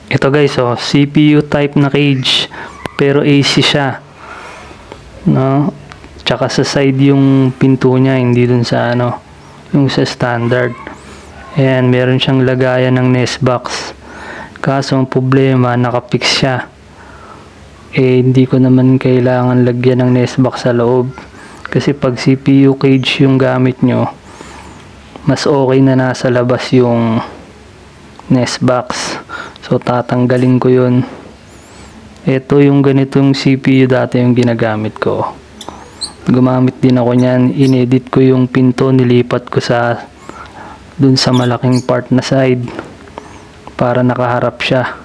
Ito guys, oh, CPU type na cage pero AC siya, no? Tsaka sa side yung pinto niya, hindi dun sa ano, yung sa standard. Ayan, meron siyang lagayan ng nest box. Kaso ang problema, nakapix siya. Hindi ko naman kailangan lagyan ng nest box sa loob. Kasi pag CPU cage yung gamit nyo, mas okay na nasa labas yung nest box. So tatanggalin ko yun. Ito yung ganitong CPU dati yung ginagamit ko. Gumamit din ako niyan. Inedit ko yung pinto, nilipat ko sa dun sa malaking part na side para nakaharap siya.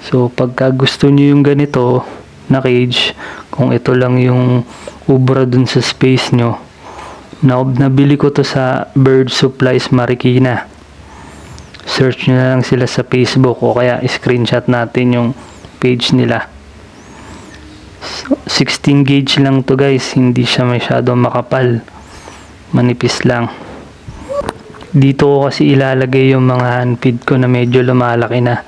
So pagka gusto niyo yung ganito na cage, kung ito lang yung ubra dun sa space nyo, nabili ko to sa Bird Supplies Marikina. Search nyo na lang sila sa Facebook o kaya screenshot natin yung page nila. 16 gauge lang to guys, hindi siya masyadong makapal, manipis lang. Dito ko kasi ilalagay yung mga handfeed ko na medyo lumalaki na.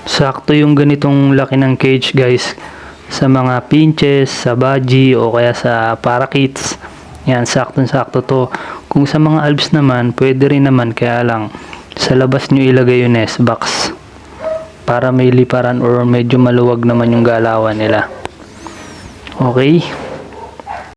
Sakto yung ganitong laki ng cage guys sa mga pinches, sa budgie o kaya sa parakeets. Yan, sakto-sakto to. Kung sa mga albs naman, pwede rin naman, kaya lang sa labas nyo ilagay yung nest box para may liparan or medyo maluwag naman yung galawan nila. Okay.